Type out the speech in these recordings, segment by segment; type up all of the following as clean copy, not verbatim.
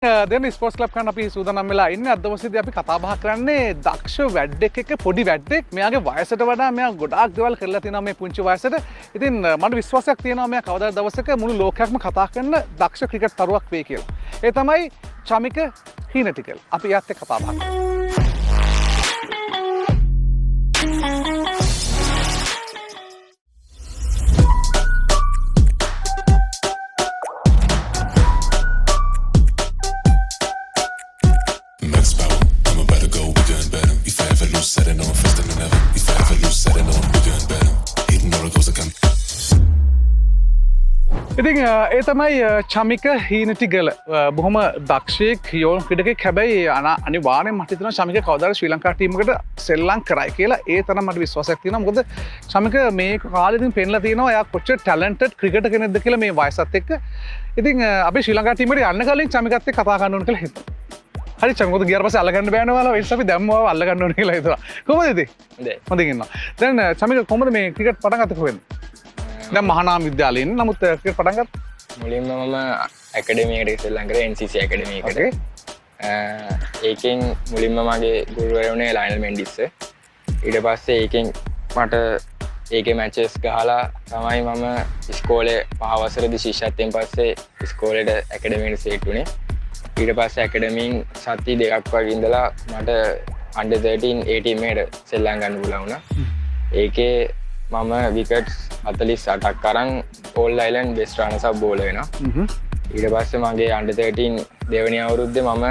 දෙන sports club එකකට අපි සූදානම් වෙලා ඉන්නේ. අද දවසේදී අපි කතා බහ කරන්නේ දක්ෂ වැඩෙක් එක්ක පොඩි වැඩෙක්. මෙයාගේ වයසට වඩා මෙයා ගොඩාක් දේවල් කරලා තියෙනවා මේ පුංචි වයසට. ඉතින් මට විශ්වාසයක් තියෙනවා මෙයා කවදාද දවසක මුළු ලෝකයක්ම කතා කරන දක්ෂ ක්‍රිකට් තරුවක් වෙයි කියලා. ඒ තමයි චමික හීනටිකල්. අපි එයාත් එක්ක කතා බහ කරමු. ඉතින් ඒ තමයි චමික හීනටිගල බොහොම දක්ෂයෙක් යෝන් ක්‍රීඩකෙක්. හැබැයි අනිවාර්යෙන්ම මට හිතෙනවා චමික කවදාද ශ්‍රී ලංකා ටීම් එකට සෙල්ලම් කරයි කියලා. ඒ තරම් මට විශ්වාසයක් තියෙනවා. මොකද චමික මේ කාලෙදිම පෙන්ලා තියෙනවා එයා කොච්චර ටැලන්ටඩ් ක්‍රිකටර් කෙනෙක්ද කියලා මේ වයසත් එක්ක. ඉතින් අපි ශ්‍රී ලංකා ටීම් එකට යන්න කලින් චමිකත් එක්ක කතා කරන්න ඕන කියලා හිතුවා. හරි චමික මොකද ගියාට පස්සේ අල්ලගන්න බෑනේ ඔයාලා. ඒ නිසා අපි දැම්මව අල්ලගන්න ඕන කියලා හිතුවා. කොහොමද ඉතින්? හොඳින් ඉන්නවා. දැන් චමික කොහොමද මේ ක්‍රිකට් පටන් ගත්තේ කොහෙන්ද? දැන් මහානාම විද්‍යාලයේ ඉන්න. නමුත් ක්‍රිකට් පටන් ගත්තා මුලින්ම මම ඇකඩමියකට ඉස්සෙල්ලා කරේ NCC ඇකඩමි එකට. ඒකෙන් මුලින්ම මගේ ගුරුවරයා වුණේ ලයනල් මෙන්ඩිස්. ඊට පස්සේ ඒකෙන් මට ඒකේ මැචස් ගහලා තමයි මම ඉස්කෝලේ පහ වසරේදී ශිෂ්‍යත්වයෙන් පස්සේ ඉස්කෝලේට ඇකඩමියට සෙට් වුණේ. ඊට පස්සේ ඇකඩමියෙන් සති දෙකක් වගේ ඉඳලා මට under 13 A team එකට සෙල්ලම් ගන්න පුළුවන් වුණා. ඒකේ මම විකට්ස් 48ක් අරන් all island best runners up bowler වෙනවා. ඊට පස්සේ මගේ under 13 දෙවෙනි අවුරුද්දේ මම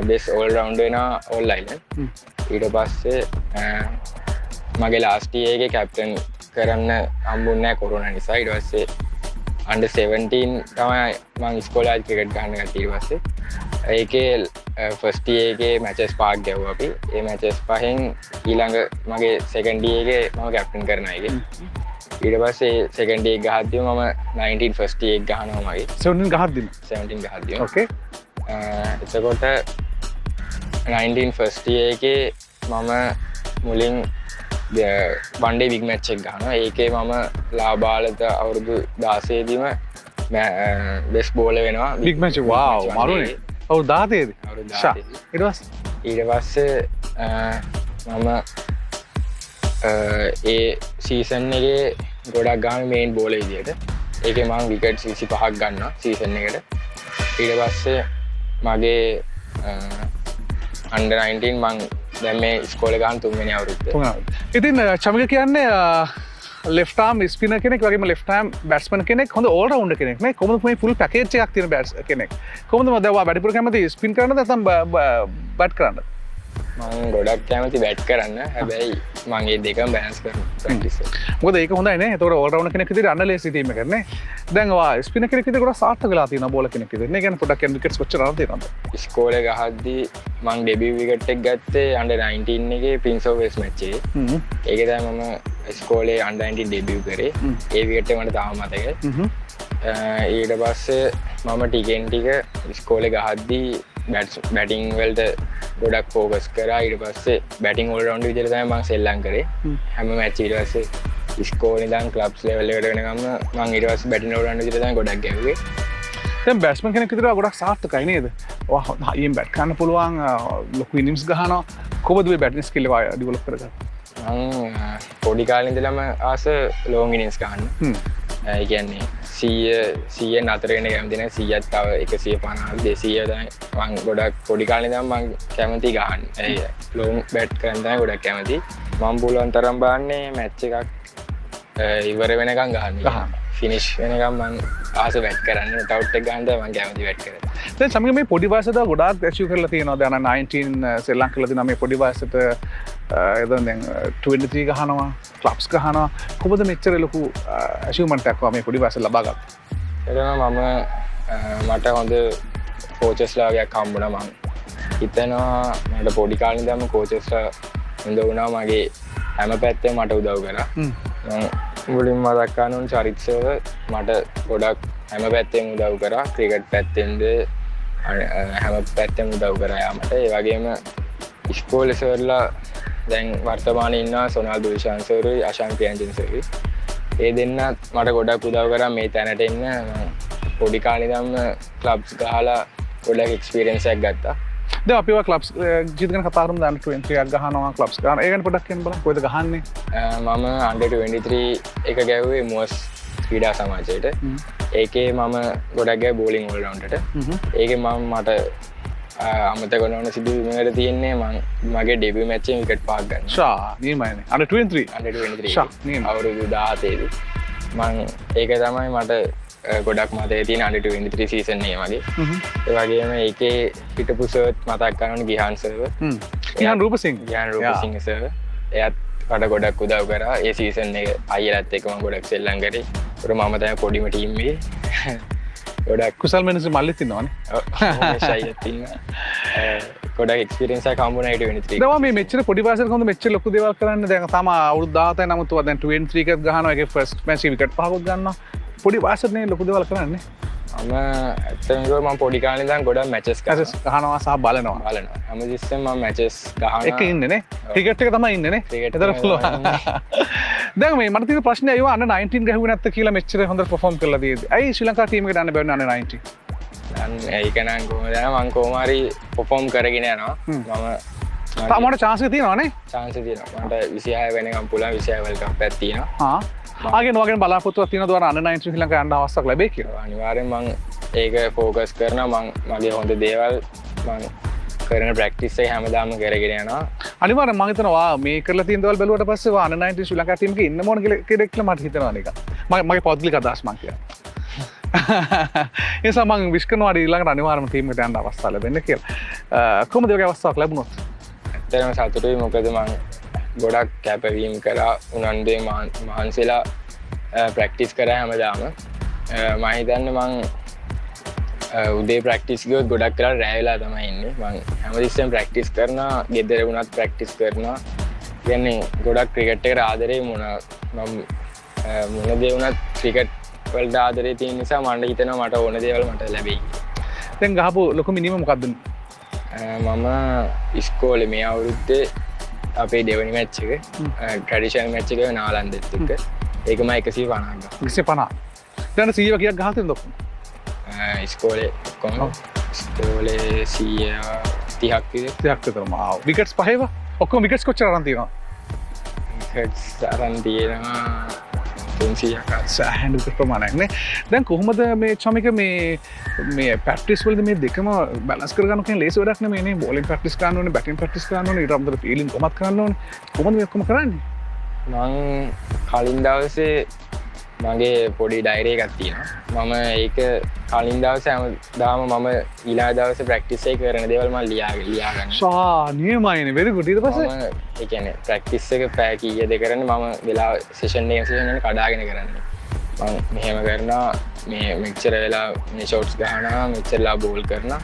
බෙස්ට් ඕල් රවුන්ඩර් වෙනවා ඕල් අයිලන්ඩ්. ඊට පස්සේ මගේ ලාස්ට් ඉයර් එකේ කැප්ටන් කරන්න හම්බුන්නේ නැහැ කොරෝනා නිසා. ඊට පස්සේ under 17 තමයි මම ඉස්කෝලේ ක්‍රිකට් ගන්න ගත්තා. ඊට පස්සේ ඒකේ ෆස්ට් ඉයර් එකේ මැචස් 5ක් ගැව්වා අපි. ඒ මැචස් 5න් ඊළඟ මගේ සෙකන්ඩ් ඉයර් එකේ මම කැප්ටන් කරනවා ඒකේ. ඊට පස්සේ සෙකන්ඩ් ඉයර් ගහද්දිම මම 19 ෆස්ට් ඉයර් එක ගහනවා මගේ. 17 ගහද්දිම. ඕකේ. එතකොට 19 ෆස්ට් ඉයර් එකේ මම මුලින් one day big match එක ගහනවා. ඒකේ මම ලාබාලත අවුරුදු 16 දීම බෙස්ට් බෝලර් වෙනවා. බිග් මැච් වව් මාරුනේ. අවුරුදු 17 දී. අවුරුදු 17 ඊට පස්සේ මම ඒ සීසන් එකේ ගොඩක් ගාන මේන් බෝලර් විදියට. ඒකේ මම විකට් 25ක් ගන්නවා සීසන් එකට. ඊට පස්සේ මගේ under 19 මම දැන් මේ ඉස්කෝලේ ගහන තුන්වෙනි අවුරුද්දේ. ඉතින් චමික කියන්නේ left arm spinner කෙනෙක් වගේම left arm batsman කෙනෙක්. හොඳ all rounder කෙනෙක් නේ. කොහොමද මේ full package එකක් තියෙන කෙනෙක්. කොහොමද දැන් ඔයා වැඩිපුර කැමති ස්පින් කරන්නද නැත්නම් බැට් කරන්නද? මම ගොඩක් කැමති බැට් කරන්න. හැබැයි මම මේ දෙකම බැලන්ස් කරනවා ප්‍රැක්ටිස් එක. මොකද ඒක හොඳයි නේ. ඒතකොට all rounder කෙනෙක් විදිහට අන්න ලේසි ටීම් එකක් නේ. දැන් ඔයා ස්පිනර් කෙනෙක් විදිහට ගොඩක් සාර්ථක වෙලා තියෙනවා බෝලර් කෙනෙක් විදිහට. නේ කියන්නේ පොඩක් විකට්ස් කොච්චර අරන් තියෙනවද? ඉස්කෝලේ ගහද්දී මම ඩෙබියු විකට් එක ගත්තේ under 19 එකේ Prince of Wales match එකේ. ඒකේ තමයි මම ඉස්කෝලේ under 19 ඩෙබියු කරේ. ඒ විකට් එක මට තාම මතකයි. ඊට පස්සේ මම ටිකෙන් ටික ඉස්කෝලේ ගහද්දී බැටිං වලට ගොඩක් ෆෝකස් කරා. ඊට පස්සේ බැටිං ඕල් රවුන්ඩර් විදිහට තමයි මම සෙල්ලම් කරේ. හැම මැච් ඊට පස්සේ ඉස්කෝලේ ඉඳන් ක්ලබ්ස් ලෙවල් එකට වෙනකම් මම ඊට පස්සේ බැටිං ඕල් රවුන්ඩර් විදිහට තමයි ගොඩක් ගැව්වේ. දැන් බැට්ස්මන් කෙනෙක් විදිහට ගොඩක් සාර්ථකයි නේද? ඔයා හයියෙන් බැට් කරන්න පුළුවන්, ලොකු ඉනිම්ස් ගහනවා. කොහොමද මේ බැටිං ස්කිල් එක ඩෙවලොප් කරගත්තේ? මම පොඩි කාලේ ඉඳලම ආස ලොං ඉනින්ස් ගන්න. ඒ කියන්නේ 100 නතර වෙන කැමති නැහැ. 100ක් තව 150 200 තමයි මම ගොඩක් පොඩි කාලේ ඉඳන් මම කැමති ගන්න. ඒ ලොං බැට් කරන්න තමයි ගොඩක් කැමති. මම පුළුවන් තරම් බලන්නේ මැච් එකක් ඉවර වෙනකන් ගන්න. ෆිනිෂ් වෙනකම් මම ආස බැට් කරන්න. ටවුට් එක ගන්න තමයි මම කැමති බැට් කරන්න. දැන් චමික මේ පොඩි වයසට ගොඩාක් ඇචීව් කරලා තියෙනවා. දැන් 19 ශ්‍රී ලංකාවේ තියෙනවා මේ පොඩි වයසට එතන දැන් 23 ගහනවා, ක්ලබ්ස් ගහනවා. කොහොමද මෙච්චර ලොකු ඇචීව්මන්ට් එකක් මේ පොඩි වයසට ලබා ගත්තේ? එතන මට හොඳ කෝචස්ලා වගේක් හම්බුණා. මම හිතනවා මට පොඩි කාලේ ඉඳන්ම කෝචස්ලා හොඳ වුණා. මගේ හැම පැත්තෙම මට උදව් කරා. මම මුලින්ම මතක් කරන්න ඕන චරිත් සර් මට ගොඩක් හැම පැත්තෙම උදව් කරා. ක්‍රිකට් පැත්තෙන්ද හැම පැත්තෙම උදව් කරා යාමට. ඒ වගේම ඉස්කෝලේ සර්ලා දැන් වර්තමානයේ ඉන්නවා සොනාල් දුල්ෂාන් සර්යි අශාන් ප්‍රියංජන් සර්යි. ඒ දෙන්නත් මට ගොඩක් උදව් කරා මේ තැනට එන්න. පොඩි කාලේ ඉඳන්ම ක්ලබ්ස් ගහලා ගොඩක් එක්ස්පීරියන්සයක් ගත්තා. දැන් අපිව ක්ලබ්ස් ජීවිතගෙන කතා කරමු දැන් 23ක් ගහනවා ක්ලබ්ස් ගන්න. ඒ ගැන පොඩ්ඩක් කියන්න බලන්න. කොහෙද ගහන්නේ? මම under 23 එක ගැව්වේ මොස් ක්‍රීඩා සමාජයට. ඒකේ මම ගොඩක් ගැව්වේ බෝලිං ඕල් රවුන්ඩ්ට. ඒකේ මම මට අමතක නොවන සිදුවීමකට තියෙන්නේ මගේ ඩෙබියු මැච් එකේ විකට් පහක් ගන්න. ෂා නියමයිනේ. under 23. under 23. ෂා නියම. අවුරුදු 17 දී. ඒක තමයි මට ගොඩක් මතක තියෙන under 23 සීසන් එක මගේ. ඒ වගේම ඒකේ හිටපු සර්ත් මතක් කරගන්න ගිහාන් සර්ව. ගිහාන් රූපසිංහ. ගිහාන් රූපසිංහ සර්ව. එයාත් මට ගොඩක් උදව් කරා. ඒ සීසන් එක අයියලත් එක්ක මම ගොඩක් සෙල්ලම් කරේ. ඒතර මම තමයි පොඩිම ටීම් එකේ. ගොඩක් කුසල් මෙනස මල්ලෙත් ඉන්නවනේ. ඔව් ෂයිත් ඉන්නවා. ගොඩක් එක්ස්පීරියන්ස් එකක් හම්බුණා 23. දැන් මේ මෙච්චර පොඩි වයසක කොහොමද මෙච්චර ලොකු දේවල් කරන්නේ? දැන් තාම අවුරුදු 17යි නමුත් ඔයා දැන් 23 එකක් ගහනවා. ඒකේ ෆස්ට් මැච් එකේ විකට් පහකුත් ගන්නවා. පොඩි වයසට නේ ලොකු දේවල් කරන්නේ. මම ඇත්තටම කිව්වොත් මම පොඩි කාලේ ඉඳන් ගොඩක් මැචස් ගහනවා සහ බලනවා. හැමතිස්සෙම මම මැචස් ගහනවා. එක ඉන්නේ නේ. ක්‍රිකට් එක තමයි ඉන්නේ නේ. ඒතර පුළුවන්. දැන් මේ මට තියෙන ප්‍රශ්නේ අයෝ under 19 ගහුවේ නැත්te කියලා මෙච්චර හොඳට perform කරලා තියෙද්දි. ඇයි ශ්‍රී ලංකා ටීම් එකට යන්න බැරි under 19? ඒක නම් කොහොමද මම කොහොම හරි perform කරගෙන යනවා. මම තාමට chance එක තියෙනවා නේ? chance තියෙනවා. මට 26 වෙනකම් පුළුවන් 26 World Cup එකක් තියෙනවා. ආගෙන වගේ බලාපොරොත්තුවක් තියෙනවද ඔයාලා under 19 ශ්‍රී ලංකාවේ යන්න අවස්ථාවක් ලැබෙයි කියලා? අනිවාර්යෙන් මම ඒක ફોකස් කරනවා. මගේ හොඳ දේවල් මම කරන ප්‍රැක්ටිස් එක හැමදාම කරගෙන යනවා. අනිවාර්යෙන් මම හිතනවා මේ කරලා තියෙන දේවල් බැලුවට පස්සේ under 19 ශ්‍රී ලංකා ටීම් එකේ ඉන්න ඕන කියලා මට හිතෙනවා නිකන්. මගේ පෞද්ගලික අදහස් මම කියන්නේ. ඒ නිසා මම විශ් කරනවා ඊළඟට අනිවාර්යයෙන්ම ටීම් එකට යන්න අවස්ථාව ලැබෙන්න කියලා. කොහොමද ඒ වගේ අවස්ථාවක් ලැබුණොත්? ඇත්තටම සතුටුයි. මොකද මම ගොඩක් කැපවීම් කරා උනන්දුවෙන් මහන්සිලා ප්‍රැක්ටිස් කරා හැමදාම. මම හිතන්නේ මම උදේ ප්‍රැක්ටිස් ගියොත් ගොඩක් වෙලා රැ වෙලා තමයි ඉන්නේ. මම හැමතිස්සෙම ප්‍රැක්ටිස් කරනවා. ගෙදර වුණත් ප්‍රැක්ටිස් කරනවා. කියන්නේ ගොඩක් ක්‍රිකට් එකට ආදරේ මොන දේ වුණත් ක්‍රිකට් වලට ආදරේ තියෙන නිසා මම හිතනවා මට ඕන දේවල් මට ලැබෙයි. දැන් ගහපු ලොකු මිනිම මොකද්ද? මම ඉස්කෝලේ මේ අවුරුද්දේ අපේ දෙවනි මැච් එක ට්‍රැඩිෂනල් මැච් එක නාලන්දෙත් එක්ක ඒක මම 150 ගහනවා. 150. දැන් 100 කීයක් ගහලා තියෙනවද ඔක්කොම? ඉස්කෝලේ ඔක්කොම ඉස්කෝලේ 130ක් විතර. මාව. විකට්ස් පහේව? ඔක්කොම විකට්ස් කොච්චර අරන් තියෙනවද? විකට්ස් අරන් තියෙනවා 300ක් සෑහෙන විකට් ප්‍රමාණයක් නේ. දැන් කොහොමද මේ චමික මේ ප්‍රැක්ටිස් වලදී මේ දෙකම බැලන්ස් කරගන්න කියන ලේසි වැඩක් නෙමෙයි නේ. බෝලින් ප්‍රැක්ටිස් කරන්න ඕනේ, බැටින් ප්‍රැක්ටිස් කරන්න ඕනේ, ඊට අමතරව ෆීල්ඩින් කොහොමද කරන්න ඕනේ. කොහොමද මේ ඔක්කොම කරන්නේ? මං කලින් දවසේ මගේ පොඩි ඩයිරි එකක් තියෙනවා. මම ඒක කලින් දවසේ හැමදාම මම ඊළඟ දවසේ ප්‍රැක්ටිස් එක කරන දේවල් මම ලියා ගන්නවා. ෂා නියමයිනේ. very good. ඊට පස්සේ මම ඒ කියන්නේ ප්‍රැක්ටිස් එක පැය කීයද කරන්නේ මම වෙලාව සෙෂන් එක කඩාගෙන කරන්නේ. මම මෙහෙම කරනවා මේ මෙච්චර වෙලා මේ ෂොට්ස් ගහනවා මෙච්චරලා බෝල් කරනවා.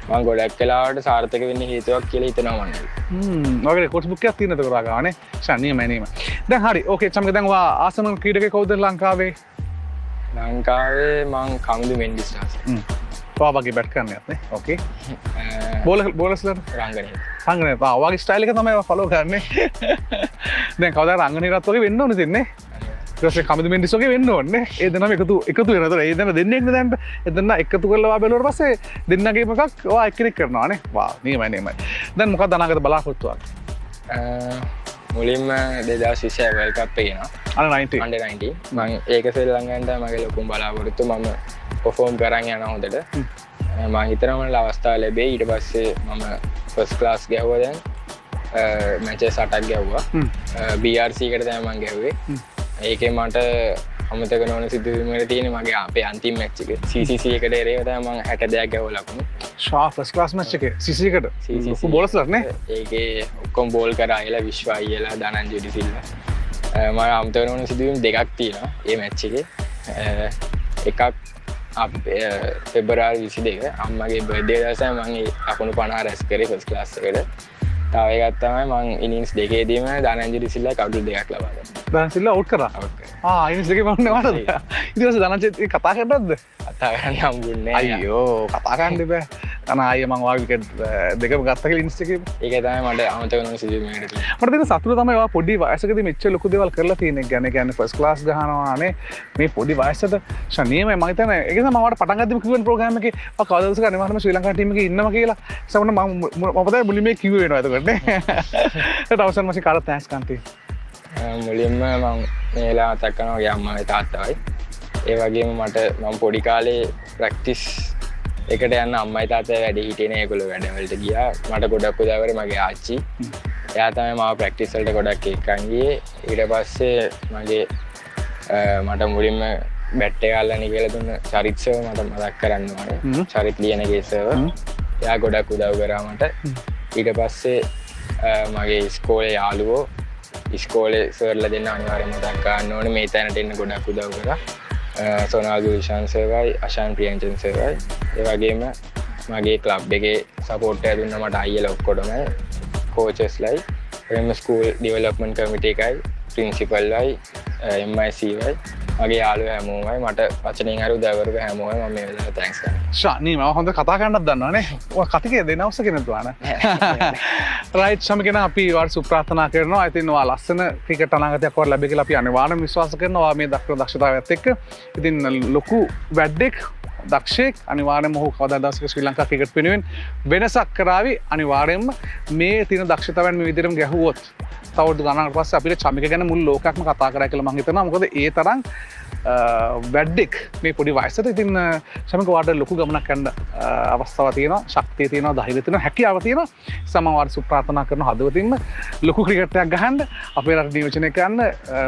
මම ගොඩක් වෙලාවට සාර්ථක වෙන්න හේතුවක් කියලා හිතනවා මම. ඔයගේ රෙකෝඩ්ස් බුක් එකක් තියෙනද කරා ගානේ? ෂානියමයි. දැන් හරි. ඕකේ චමික දැන් ඔයා ආසම ක්‍රීඩකයෙක් කවුද ලංකාවේ? ලංකාවේ මං කමිදු මෙන්ඩිස් ආසයි. ඔයා වගේ බැට් කරන්නේත් නේ. ඕකේ. බෝලර්ස්ලට රංගනේ. රංගනේ. ඔයාගේ ස්ටයිල් එක තමයි ඔයා ෆලෝ කරන්නේ. දැන් කවදා රංගනේටත් වගේ වෙන්න ඕනේ තින්නේ. ඊට කමිදු මෙන්ඩිස් වගේ වෙන්න ඕනේ. ඒ දෙන්නම එකතු වෙනවා. ඒ දෙන්න දෙන්නේ දැන් ඒ දෙන්න එකතු කරලා ඔයා බැලුවාට පස්සේ දෙන්නගේම එකක් ඔයා එක්කෙනෙක් කරනවා නේ. වා නියමයි. දැන් මොකක්ද අනාගත බලාපොරොත්තුවක්? මුලින්ම 2026 World Cup එක එනවා. under 19 මම ඒක ශ්‍රී ලංකාවෙන් මගේ ලොකුම බලාපොරොත්තු. මම perform කරන් යනවා හොඳට. මම හිතනවා මට අවස්ථාව ලැබෙයි. ඊට පස්සේ මම first class ගැහුවා දැන්. මැචස් 8ක් ගැහුවා. BRC එකට තමයි මම ගැහුවේ. ඒකේ මට අමතක නොවන සිදුවීමකට තියෙන මගේ අපේ අන්තිම මැච් එක CCC එකට එරෙහිව තමයි මම 62ක් ගැහුවා ලකුණු. ෂා ෆස්ට් ක්ලාස් මැච් එකේ CCC එකට. ලොකු බෝලර්ස්ලා නේ. ඒකේ ඔක්කොම බෝල් කරා අයලා විශ්ව අයියලා ධනංජය ඩිසිල්වා. මම අමතක නොවන සිදුවීම් දෙකක් තියෙනවා මේ මැච් එකේ. එකක් පෙබරවාරි 22 අම්මගේ බර්ත්ඩේ දවසේ මම ලකුණු 50 රැස් කරේ ෆස්ට් ක්ලාස් එකට. තව එකක් තමයි මම ඉනින්ස් දෙකේදීම ධනංජය ඩිසිල්වා කවුරු දෙකක් ලබා ගත්තා. ධනංජය අවුට් කරා. ඉනිස් දෙකේ මම නේද? ඊට පස්සේ ධනංජය කතා කරන්නද? කතා කරන්න හම්බුන්නේ නැහැ. අයියෝ කතා කරන්න බෑ. අනාය මංවා විකට් දෙක ගත්තක ඉන්ස්ටක ඒක තමයි මට අමතකන සිදුවීමට මට දෙන සතුර තමයි පොඩි වයසකද මෙච්ච ලොකු දෙවල් කරලා තියෙන ගැන ගැන ෆස් ලාස් ගහනවානේ මේ පොඩි වයසට ශනීම මතන එක මට පටන්ගදම කිවන් ප්‍රෝග්‍රම එක කවදස නිවාරම ශ්‍රී ලංකාටීම ඉන්නම කියලා සවන මපත මුලිමේ කිවෙන ඇතකට අවසන් මසි කර තෑස්කන්ති මුලින්ම මං මේලා තක්කනගේ අම්ම තාත්තවයි ඒ වගේම මට මං පොඩි කාලේ ප්‍රක්ටිස් එකට යන්න අම්මයි තාත වැඩ හිටන ඒකුල වැඩවලට ගියා මට ගොඩක් උදාවර මගේ ආච්චි එයා තමයි මාව ප්‍රක්ටිස්වලට ගොඩක් එක්කන්ගේ ඊට පස්සේ මගේ මට මුලින්ම බැට්ටේ කාල්ලනි කියලා දුන්න චරිත්සව මට මදක් කරන්න ඕනේ චරිත් ලියනගේසව එයා ගොඩක් උදව් කරා මට ඊට පස්සේ මගේ ඉස්කෝලේ යාළුවෝ ඉස්කෝලේ සර්ලා දෙන්න අනිවාර්යයෙන්ම මතක් ගන්න ඕනේ මේ තැනට එන්න ගොඩක් උදව් කරා සොනාදු විශාන් සර්වයි අශාන් ප්‍රියංජන් සර්වයි ඒ වගේම මගේ ක්ලබ් එකේ සපෝට් එක දුන්න මට අයියලා ඔක්කොටම කෝචස්ලයි එම ස්කූල් ඩෙවලොප්මන්ට් කමිටි එකයි ප්‍රින්සිපල්ලයි MIC වයි මගේ යාළුවෝ හැමෝමයි මට වචනෙන් හරි උදව් කරපු හැමෝම මම මේ වෙලාවට තෑන්ක්ස් කරනවා ශානී මම හොඳ කතා කරන්නත් දන්නවනේ ඔය කතිකේ දෙනවස කෙනෙක්වාන රයිට් සමගෙන අපි වාට සුප්‍රාර්ථනා කරනවා ඉතින් ඔයා ලස්සන ක්‍රිකට් අනාගතයක් වට ලැබෙයි කියලා අපි අනිවාර්යයෙන්ම විශ්වාස කරනවා මේ දක්වන දක්ෂතාවයත් එක්ක ඉතින් ලොකු වැඩක් දක්ෂයෙක් අනිවාර්යයෙන්ම ඔහු කවදා දවසක ශ්‍රී ලංකා ක්‍රිකට් වෙනුවෙන් වෙනසක් කරાવી අනිවාර්යයෙන්ම මේ තියෙන දක්ෂතාවයන් මේ විදිහටම ගැහුවොත් තවද ගණනකට පස්සේ අපිට චමික ගැන මුළු ලෝකයක්ම කතා කරා කියලා මම හිතනවා මොකද ඒ තරම් වැඩක් මේ පොඩි වයසට ඉතින් චමික වාට ලොකු ගමනක් යන්න අවස්ථාවක් තියෙනවා ශක්තිය තියෙනවා ධෛර්යය තියෙනවා හැකියාව තියෙනවා සමම වාට සුප්‍රාර්ථනා කරන හදවතින්ම ලොකු ක්‍රිකට් එකක් ගහන්න අපේ රට නියෝජනය කරන්න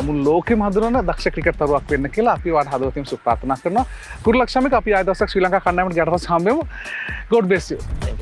මුළු ලෝකෙම හඳුනන දක්ෂ ක්‍රිකට් තරුවක් වෙන්න කියලා අපි වාට හදවතින් සුප්‍රාර්ථනා කරනවා කුරුලක් චමික අපි ආය දවසක් ශ්‍රී ලංකා කණ්ඩායමට යට පස්සේ හම්බෙමු God bless you